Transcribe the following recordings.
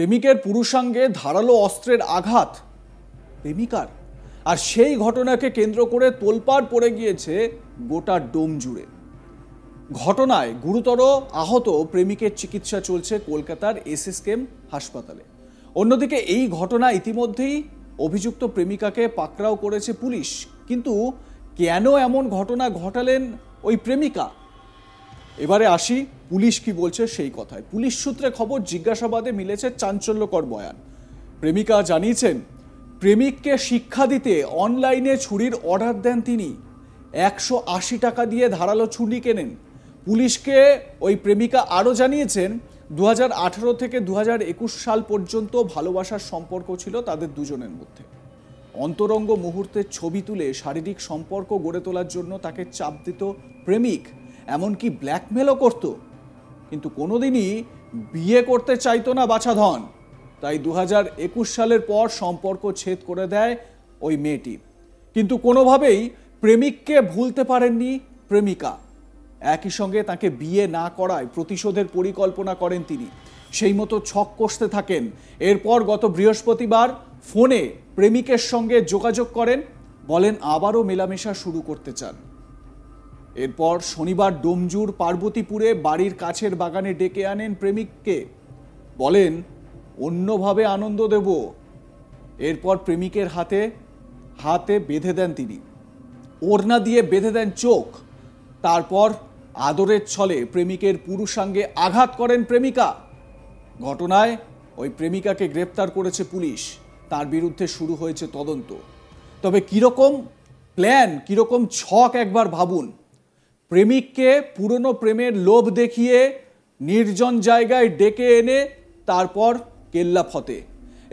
প্রেমিকের পুরুষাঙ্গে ধারালো অস্ত্রের আঘাত প্রেমিকার, আর সেই ঘটনাকে কেন্দ্র করে তোলপাড় পড়ে গিয়েছে গোটা ডোম জুড়ে। ঘটনায় গুরুতর আহত প্রেমিকের চিকিৎসা চলছে কলকাতার এসএসকেএম হাসপাতালে। অন্যদিকে এই ঘটনা ইতিমধ্যেই অভিযুক্ত প্রেমিকাকে পাকড়াও করেছে পুলিশ। কিন্তু কেন এমন ঘটনা ঘটালেন ওই প্রেমিকা? এবারে আসি পুলিশ কি বলছে সেই কথায়। পুলিশ সূত্রে খবর, জিজ্ঞাসাবাদে মিলেছে চাঞ্চল্যকর বয়ান। প্রেমিকা জানিয়েছেন, প্রেমিককে শিক্ষা দিতে অনলাইনে ছুরির অর্ডার দেন তিনি। 180 টাকা দিয়ে ধারালো ছুরি কেনেন। পুলিশকে ওই প্রেমিকা আরও জানিয়েছেন, 2018 থেকে 2021 সাল পর্যন্ত ভালোবাসার সম্পর্ক ছিল তাদের দুজনের মধ্যে। অন্তরঙ্গ মুহূর্তের ছবি তুলে শারীরিক সম্পর্ক গড়ে তোলার জন্য তাকে চাপ দিত প্রেমিক, এমনকি ব্ল্যাকমেলও করত। কিন্তু কোনোদিনই বিয়ে করতে চাইতো না বাছাধন। তাই 2021 সালের পর সম্পর্ক ছেদ করে দেয় ওই মেয়েটি। কিন্তু কোনোভাবেই প্রেমিককে ভুলতে পারেননি প্রেমিকা। একই সঙ্গে তাকে বিয়ে না করায় প্রতিশোধের পরিকল্পনা করেন তিনি। সেই মতো ছক কষতে থাকেন। এরপর গত বৃহস্পতিবার ফোনে প্রেমিকের সঙ্গে যোগাযোগ করেন, বলেন আবারও মেলামেশা শুরু করতে চান। এরপর শনিবার ডোমজুর পার্বতীপুরে বাড়ির কাছের বাগানে ডেকে আনেন প্রেমিককে, বলেন অন্যভাবে আনন্দ দেব। এরপর প্রেমিকের হাতে বেঁধে দেন তিনি, ওড়না দিয়ে বেঁধে দেন চোখ। তারপর আদরের ছলে প্রেমিকের পুরুষাঙ্গে আঘাত করেন প্রেমিকা। ঘটনায় ওই প্রেমিকাকে গ্রেপ্তার করেছে পুলিশ। তার বিরুদ্ধে শুরু হয়েছে তদন্ত। তবে কিরকম প্ল্যান, কিরকম ছক একবার ভাবুন। প্রেমিককে পুরনো প্রেমের লোভ দেখিয়ে নির্জন জায়গায় ডেকে এনে তারপর কেল্লা ফতে।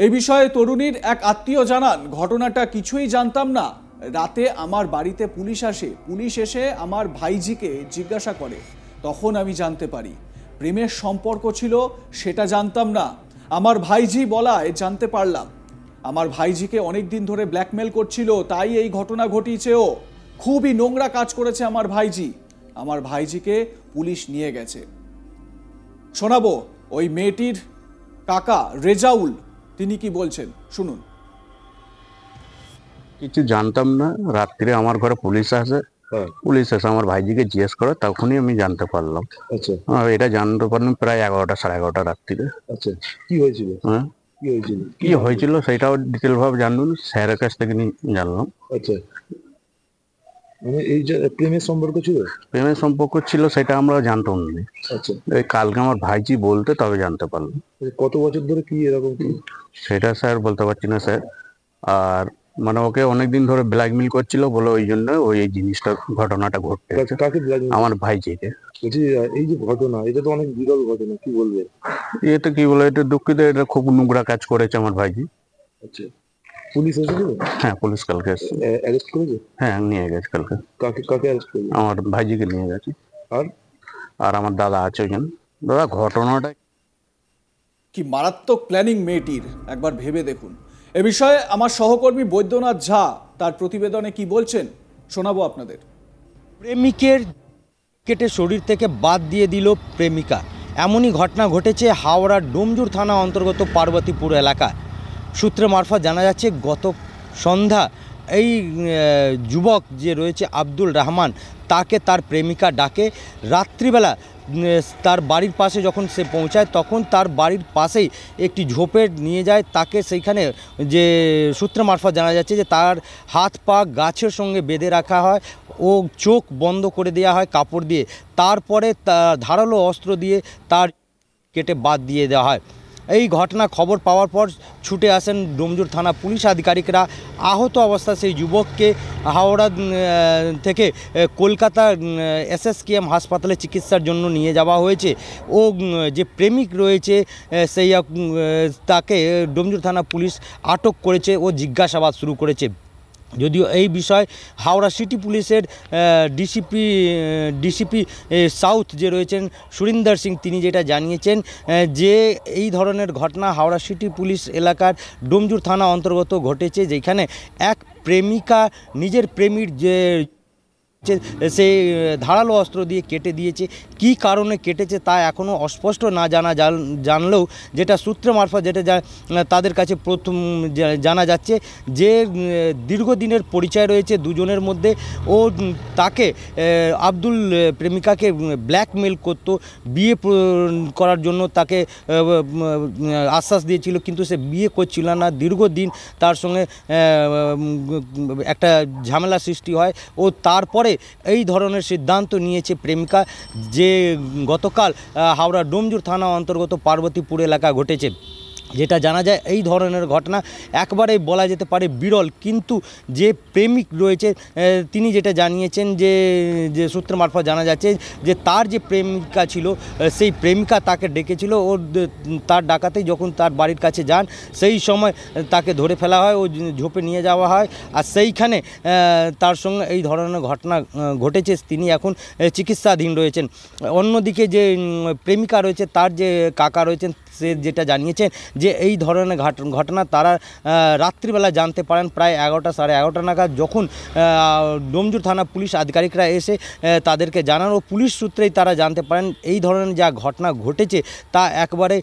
এই বিষয়ে তরুণীর এক আত্মীয় জানান, ঘটনাটা কিছুই জানতাম না। রাতে আমার বাড়িতে পুলিশ আসে। পুলিশ এসে আমার ভাইজিকে জিজ্ঞাসা করে, তখন আমি জানতে পারি প্রেমের সম্পর্ক ছিল, সেটা জানতাম না। আমার ভাইজি বলায় জানতে পারলাম। আমার ভাইজিকে অনেক দিন ধরে ব্ল্যাকমেল করছিল, তাই এই ঘটনা ঘটিয়েছে। ও খুবই নোংরা কাজ করেছে আমার ভাইজি। আমার ভাইজিকে পুলিশ নিয়ে গেছে। শোনাবো ওই মেয়েটির কাকা রেজাউল, তিনি কি বলছেন শুনুন। কিছু জানতাম না। রাত্রে আমার ঘরে পুলিশ আসে। পুলিশ এসে আমার ভাইজিকে জিজ্ঞেস করে, তখনই আমি জানতে পারলাম। আচ্ছা, এটা জানতে পারলাম প্রায় 11টা সাড়ে 11টা রাত্রিরে। আচ্ছা, কি হয়েছিল? হ্যাঁ, কি হয়েছিল সেটাও ডিটেল ভাবে জানলাম, স্যারের কাছ থেকে জানলাম। আচ্ছা, মানে এই যে প্রেমের সম্পর্ক ছিল, প্রেমের সম্পর্ক ছিল সেটা আমরা জানতাম না। আচ্ছা, এই কালকে আমার ভাইজি বলতে তবে জানতে পারলাম। কত বছর ধরে কি এরকম কি? সেটা স্যার বলতে পারছি না স্যার। আর মানে ওকে অনেকদিন ধরে ব্ল্যাকমেল করছিল বলে ওই জন্য ওই এই জিনিসটা ঘটনাটা ঘটতে। কাকে ব্ল্যাকমেল? আমার ভাইজিকে। বলছি এই যে ঘটনা, এটা তো অনেক বিরল ঘটনা, কি বলবে? এটা কি বলে, এটা দুঃখিত, এটা খুব নোংরা কাজ করেছে আমার ভাইজি। আচ্ছা, পুলিশ এসেছিল? হ্যাঁ, পুলিশ কালকে এসেছে। অ্যারেস্ট করেছে? হ্যাঁ, নিয়ে গেছে কালকে। কাকে অ্যারেস্ট করেছে? আমার ভাইজিকে নিয়ে গেছে। আর আমার দাদা আছে ওইখানে। দাদা, ঘটনাটা কি মারাত্মক প্ল্যানিং মেয়েটির, একবার ভেবে দেখুন। এ বিষয়ে আমার সহকর্মী বৈদ্যনাথ ঝা তার প্রতিবেদনে কি বলছেন শোনাবো আপনাদের। প্রেমিকের কেটে শরীর থেকে বাদ দিয়ে দিল প্রেমিকা, এমনই ঘটনা ঘটেছে হাওড়ার ডোমজুর থানা অন্তর্গত পার্বতীপুর এলাকায়। সূত্রে মারফত জানা যাচ্ছে, গত সন্ধ্যা এই যুবক যে রয়েছে আব্দুল রহমান, তাকে তার প্রেমিকা ডাকে। রাত্রিবেলা তার বাড়ির পাশে যখন সে পৌঁছায়, তখন তার বাড়ির পাশেই একটি ঝোপে নিয়ে যায় তাকে। সেইখানে যে সূত্র মারফত জানা যাচ্ছে যে তার হাত পা গাছের সঙ্গে বেঁধে রাখা হয় ও চোখ বন্ধ করে দেওয়া হয় কাপড় দিয়ে। তারপরে তার ধারালো অস্ত্র দিয়ে তার কেটে বাদ দিয়ে দেওয়া হয়। এই ঘটনা খবর পাওয়ার পর ছুটে আসেন ডোমজুর থানা পুলিশ আধিকারিকরা। আহত অবস্থায় সেই যুবককে হাওড়া থেকে কলকাতা এসএসকেএম হাসপাতালে চিকিৎসার জন্য নিয়ে যাওয়া হয়েছে। ও যে প্রেমিক রয়েছে সেই তাকে ডোমজুর থানা পুলিশ আটক করেছে ও জিজ্ঞাসাবাদ শুরু করেছে। যদিও এই বিষয় হাওড়া সিটি পুলিশের ডিসিপি সাউথ যে রয়েছেন সুরিন্দর সিং, তিনি যেটা জানিয়েছেন যে এই ধরনের ঘটনা হাওড়া সিটি পুলিশ এলাকার ডোমজুর থানা অন্তর্গত ঘটেছে, যেখানে এক প্রেমিকা নিজের প্রেমীর যে সে ধারালো অস্ত্র দিয়ে কেটে দিয়েছে। কী কারণে কেটেছে তা এখনও অস্পষ্ট না জানলেও যেটা সূত্র মারফত যেটা তাদের কাছে প্রথম জানা যাচ্ছে যে দীর্ঘদিনের পরিচয় রয়েছে দুজনের মধ্যে। ও তাকে আব্দুল প্রেমিকাকে ব্ল্যাকমেল করতো, বিয়ে করার জন্য তাকে আশ্বাস দিয়েছিল, কিন্তু সে বিয়ে করছিল না। দীর্ঘদিন তার সঙ্গে একটা ঝামেলা সৃষ্টি হয় ও তারপরে এই ধরনের সিদ্ধান্ত নিয়েছে প্রেমিকা, যে গতকাল হাওড়া ডোমজুর থানা অন্তর্গত পার্বতীপুর এলাকা ঘটেছে। যেটা জানা যায় এই ধরনের ঘটনা একবারেই বলা যেতে পারে বিরল, কিন্তু যে প্রেমিক রয়েছে তিনি যেটা জানিয়েছেন যে সূত্র মারফত জানা যাচ্ছে যে তার যে প্রেমিকা ছিল সেই প্রেমিকা তাকে ডেকেছিল। ও তার ডাকাতেই যখন তার বাড়ির কাছে যান সেই সময় তাকে ধরে ফেলা হয়, ও ঝোপে নিয়ে যাওয়া হয়, আর সেইখানে তার সঙ্গে এই ধরনের ঘটনা ঘটেছে। তিনি এখন চিকিৎসাধীন রয়েছেন। অন্যদিকে যে প্রেমিকা রয়েছে তার যে কাকা রয়েছেন সে যেটা জানিয়েছেন যে এই ধরনের ঘটনা তারা রাত্রিবেলা জানতে পারেন প্রায় 11টা সাড়ে 11টা নাগাদ, যখন ডোমজুর থানা পুলিশ আধিকারিকরা এসে তাদেরকে জানান ও পুলিশ সূত্রেই তারা জানতে পারেন এই ধরনের যা ঘটনা ঘটেছে তা একবারে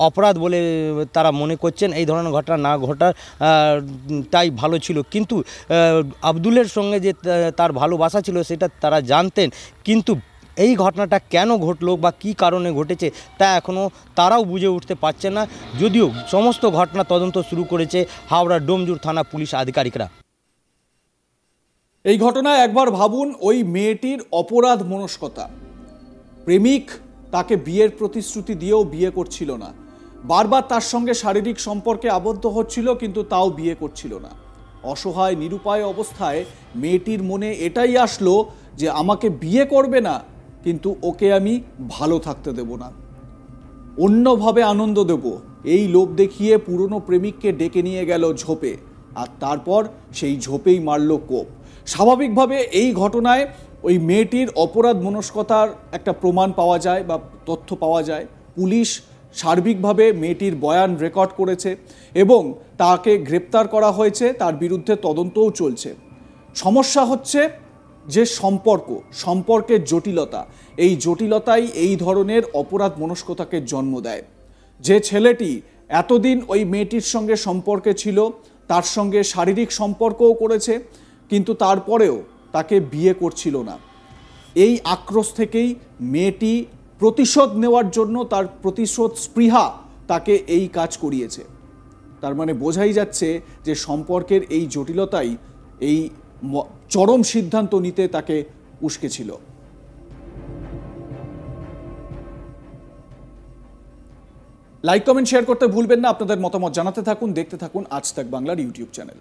অপরাধ বলে তারা মনে করছেন। এই ধরনের ঘটনা না ঘটার তাই ভালো ছিল, কিন্তু আব্দুলের সঙ্গে যে তার ভালোবাসা ছিল সেটা তারা জানতেন, কিন্তু এই ঘটনাটা কেন ঘটলো বা কী কারণে ঘটেছে তা এখনও তারাও বুঝে উঠতে পারছে না, যদিও সমস্ত ঘটনা তদন্ত শুরু করেছে হাওড়া ডোমজুর থানা পুলিশ আধিকারিকরা। এই ঘটনায় একবার ভাবুন ওই মেয়েটির অপরাধ মনস্কতা। প্রেমিক তাকে বিয়ের প্রতিশ্রুতি দিয়েও বিয়ে করছিল না, বারবার তার সঙ্গে শারীরিক সম্পর্কে আবদ্ধ হচ্ছিল, কিন্তু তাও বিয়ে করছিল না। অসহায় নিরুপায় অবস্থায় মেয়েটির মনে এটাই আসলো যে আমাকে বিয়ে করবে না, কিন্তু ওকে আমি ভালো থাকতে দেব না, অন্যভাবে আনন্দ দেব, এই লোভ দেখিয়ে পুরনো প্রেমিককে ডেকে নিয়ে গেল ঝোপে, আর তারপর সেই ঝোপেই মারল কোপ। স্বাভাবিকভাবে এই ঘটনায় ওই মেয়েটির অপরাধ মনস্কতার একটা প্রমাণ পাওয়া যায় বা তথ্য পাওয়া যায়। পুলিশ সার্বিকভাবে মেয়েটির বয়ান রেকর্ড করেছে এবং তাকে গ্রেপ্তার করা হয়েছে, তার বিরুদ্ধে তদন্তও চলছে। সমস্যা হচ্ছে যে সম্পর্কের জটিলতা, এই জটিলতাই এই ধরনের অপরাধ মনস্কতাকে জন্ম দেয়। যে ছেলেটি এতদিন ওই মেয়েটির সঙ্গে সম্পর্কে ছিল, তার সঙ্গে শারীরিক সম্পর্কও করেছে, কিন্তু তারপরেও তাকে বিয়ে করছিল না, এই আক্রোশ থেকেই মেয়েটি প্রতিশোধ নেওয়ার জন্য, তার প্রতিশোধ স্পৃহা তাকে এই কাজ করিয়েছে। তার মানে বোঝাই যাচ্ছে যে সম্পর্কের এই জটিলতাই এই চরম সিদ্ধান্ত নিতে তাকে উস্কেছিল। লাইক কমেন্ট শেয়ার করতে ভুলবেন না। আপনাদের মতামত জানাতে থাকুন, দেখতে থাকুন আজ তাক বাংলার ইউটিউব চ্যানেল।